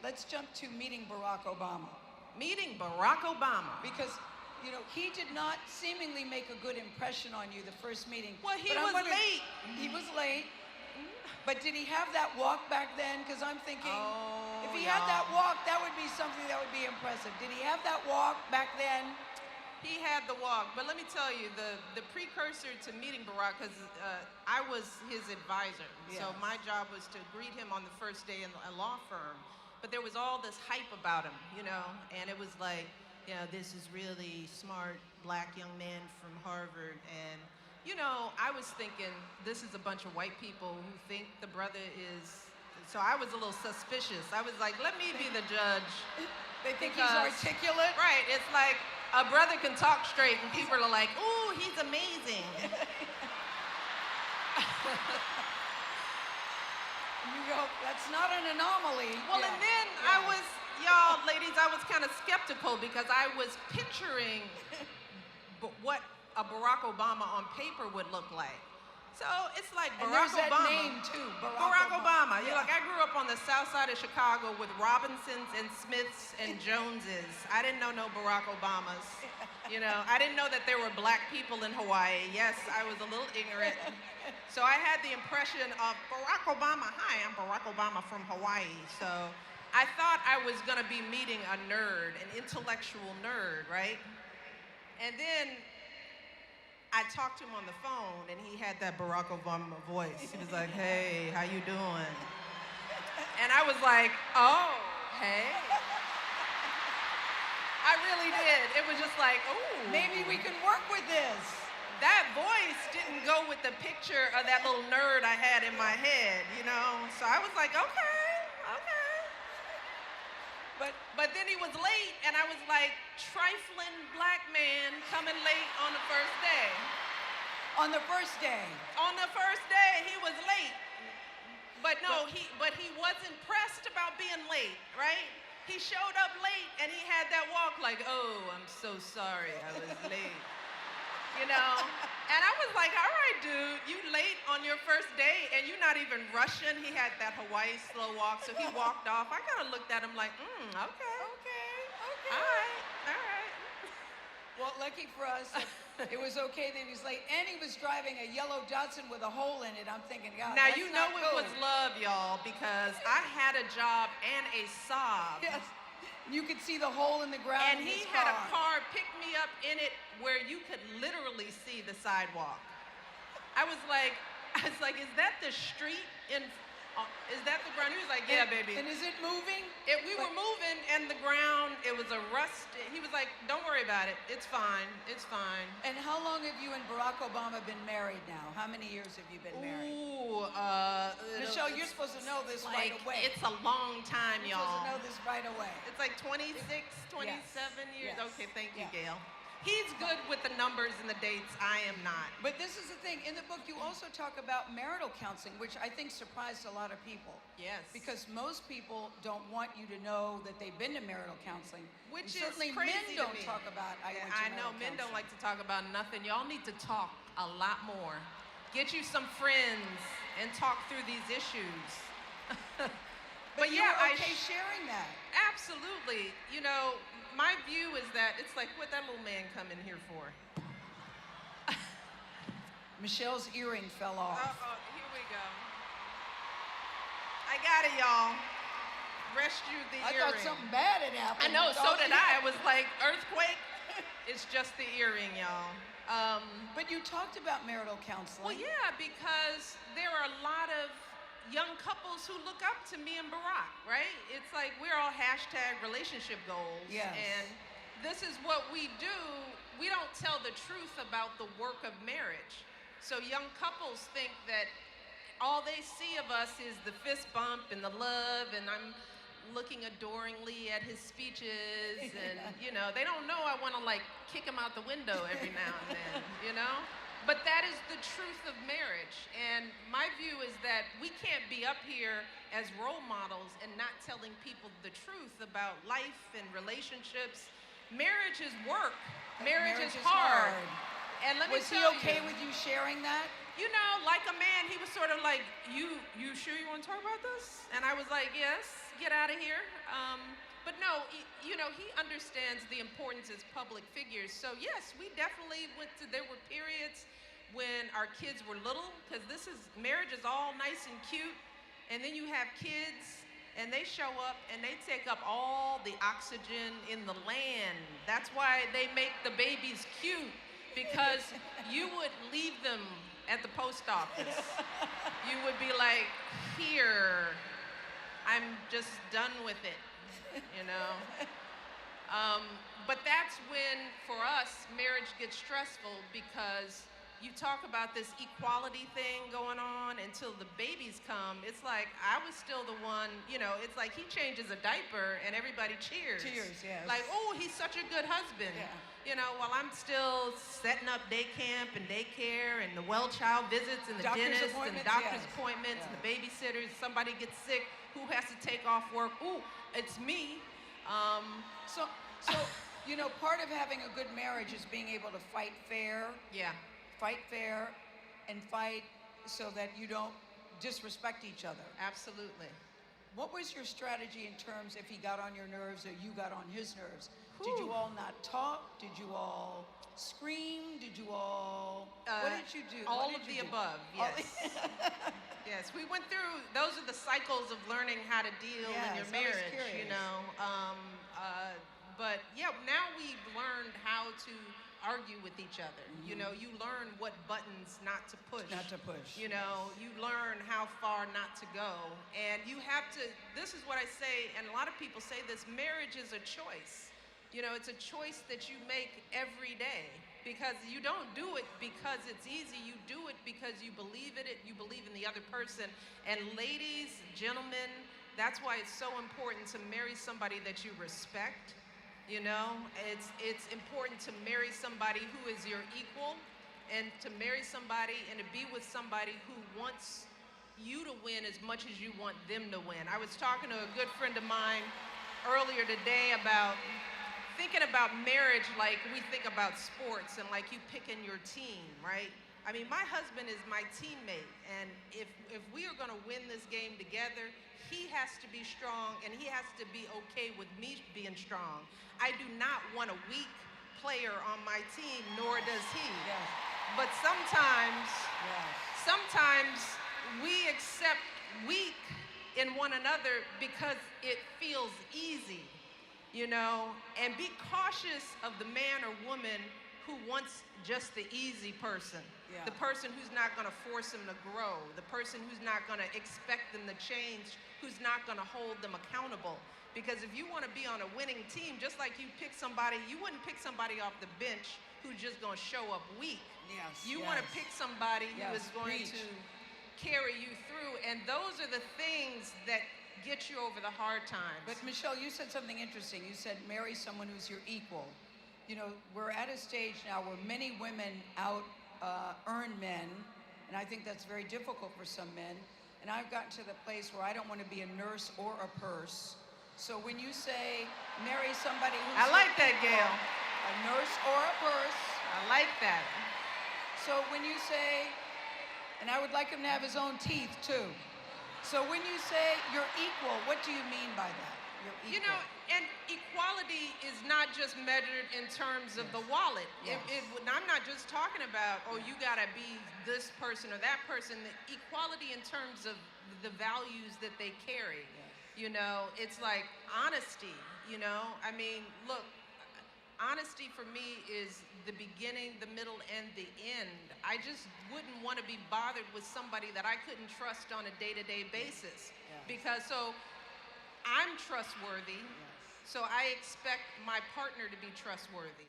let's jump to meeting Barack Obama. Meeting Barack Obama. Because, you know, he did not seemingly make a good impression on you the first meeting. Well, he was late. He was late. But did he have that walk back then? Because I'm thinking, if he had that walk, that would be something that would be impressive. Did he have that walk back then? He had the walk, but let me tell you, the precursor to meeting Barack, because I was his advisor. Yes. So my job was to greet him on the first day in a law firm. But there was all this hype about him, you know, and it was like, you know, this is really smart black young man from Harvard. And, you know, I was thinking, this is a bunch of white people who think the brother is, so I was a little suspicious. I was like, let me be the judge. They think he's articulate? Right, it's like, a brother can talk straight and people are like, ooh, he's amazing. You go, that's not an anomaly. Well, and then I was, y'all ladies, I was kind of skeptical because I was picturing what a Barack Obama on paper would look like. So it's like Barack Obama. That name too, Barack Obama. You're like, I grew up on the south side of Chicago with Robinsons and Smiths and Joneses. I didn't know no Barack Obamas. You know, I didn't know that there were black people in Hawaii. Yes, I was a little ignorant. So I had the impression of Barack Obama. Hi, I'm Barack Obama from Hawaii. So I thought I was gonna be meeting a nerd, an intellectual nerd, right? And then I talked to him on the phone, and he had that Barack Obama voice. He was like, hey, how you doing? And I was like, oh, hey. I really did. It was just like, ooh. Maybe we can work with this. That voice didn't go with the picture of that little nerd I had in my head, you know? So I was like, okay. But then he was late, and I was like, trifling black man coming late on the first day. On the first day? On the first day, he was late. But no, he wasn't pressed about being late, right? He showed up late, and he had that walk like, oh, I'm so sorry I was late. You know? And I was like, all right, dude, you late on your first day and you're not even rushing. He had that Hawaii slow walk, so he walked off. I kind of looked at him like, okay. All right. Well, lucky for us, it was okay that he was late. And he was driving a yellow Datsun with a hole in it. I'm thinking, God, now you know it was love, y'all, because I had a job and a sob. Yes. You could see the hole in the ground. And he had a car pick me up in it where you could literally see the sidewalk. I was like, is that the street is that the ground? He was like, yeah, baby. And is it moving? We were moving, and the ground, it was a rust. He was like, don't worry about it. It's fine. And how long have you and Barack Obama been married now? How many years have you been married? Ooh, Michelle, you're supposed to know this right away. It's a long time, You're y'all. supposed to know this right away. It's like 26, 27 years. Yes. Okay, thank you, Yeah. Gail. He's good with the numbers and the dates. I am not. But this is the thing. In the book, you also talk about marital counseling, which I think surprised a lot of people. Yes. Because most people don't want you to know that they've been to marital counseling. Which and certainly is crazy men don't to me. talk about I went to I know marital men don't counseling. like to talk about nothing. Y'all need to talk a lot more. Get you some friends and talk through these issues. But yeah, you're okay sharing that. Absolutely. You know, my view is that it's like, what that little man come in here for? Michelle's earring fell off. Here we go. I got it, y'all. Rescue the I earring. thought something bad had happened. I know, so did I. I was like, earthquake? It's just the earring, y'all. But you talked about marital counseling. Well, yeah, because there are a lot of young couples who look up to me and Barack, right? It's like we're all hashtag relationship goals. Yes. And this is what we do. We don't tell the truth about the work of marriage. So young couples think that all they see of us is the fist bump and the love, and I'm looking adoringly at his speeches, and you know, they don't know I want to like kick him out the window every now and then, you know? But that is the truth of marriage. And my view is that we can't be up here as role models and not telling people the truth about life and relationships. Marriage is work. Marriage is hard. And let me Was he tell okay you, with you sharing that? like a man, he was sort of like, you sure you want to talk about this? And I was like, yes, get out of here. But no, he understands the importance as public figures. So yes, we definitely there were periods when our kids were little, because marriage is all nice and cute, and then you have kids, and they show up and they take up all the oxygen in the land. That's why they make the babies cute, because you would leave them at the post office. You would be like, here, I'm just done with it, But that's when, for us, marriage gets stressful, because you talk about this equality thing going on until the babies come. It's like, I was still the one, it's like he changes a diaper and everybody cheers. Cheers, yes. Like, oh, he's such a good husband. Yeah. While I'm still setting up day camp and daycare and the well child visits and the Doctor's dentist and appointments, doctor's yes. appointments and Yeah. the babysitters, somebody gets sick, who has to take off work? Ooh, it's me. So, part of having a good marriage is being able to fight fair. Yeah. Fight fair and fight so that you don't disrespect each other. Absolutely. What was your strategy in terms if he got on your nerves or you got on his nerves? Did you all not talk? Did you all scream? Did you all... what did you do? All What of did you the do? above, yes. Yes, we went through, those are the cycles of learning how to deal in Yes, I your was marriage, curious. But yeah, now we've learned how to argue with each other. You learn what buttons not to push. Not to push. You learn how far not to go. And you have to, this is what I say, and a lot of people say this, marriage is a choice. It's a choice that you make every day, because you don't do it because it's easy. You do it because you believe in it, you believe in the other person. And ladies, gentlemen, that's why it's so important to marry somebody that you respect. It's important to marry somebody who is your equal, and to marry somebody and to be with somebody who wants you to win as much as you want them to win. I was talking to a good friend of mine earlier today about thinking about marriage like we think about sports, and like you picking your team, right? I mean, my husband is my teammate, and if we are going to win this game together, he has to be strong, and he has to be okay with me being strong. I do not want a weak player on my team, nor does he. Yes. But sometimes Yes. we accept weak in one another because it feels easy, and be cautious of the man or woman who wants just the easy person. Yeah. The person who's not going to force them to grow, the person who's not going to expect them to change, who's not going to hold them accountable. Because if you want to be on a winning team, just like you wouldn't pick somebody off the bench who's just going to show up weak. Yes. You want to pick somebody who Yes, is going preach. to carry you through, and those are the things that get you over the hard times. But Michelle, you said something interesting. You said marry someone who's your equal. We're at a stage now where many women earn men, and I think that's very difficult for some men. And I've gotten to the place where I don't want to be a nurse or a purse. So when you say marry somebody who's I like your that, equal, Gail. a nurse or a purse. I like that. So when you say, and I would like him to have his own teeth too. So when you say you're equal, what do you mean by that? You're equal. And equality is not just measured in terms of the wallet. Yes. I'm not just talking about, you gotta be this person or that person. The equality in terms of the values that they carry. Yes. It's like honesty, I mean, look, honesty for me is the beginning, the middle, and the end. I just wouldn't want to be bothered with somebody that I couldn't trust on a day-to-day basis. Yes. Because I'm trustworthy, Yes. so I expect my partner to be trustworthy.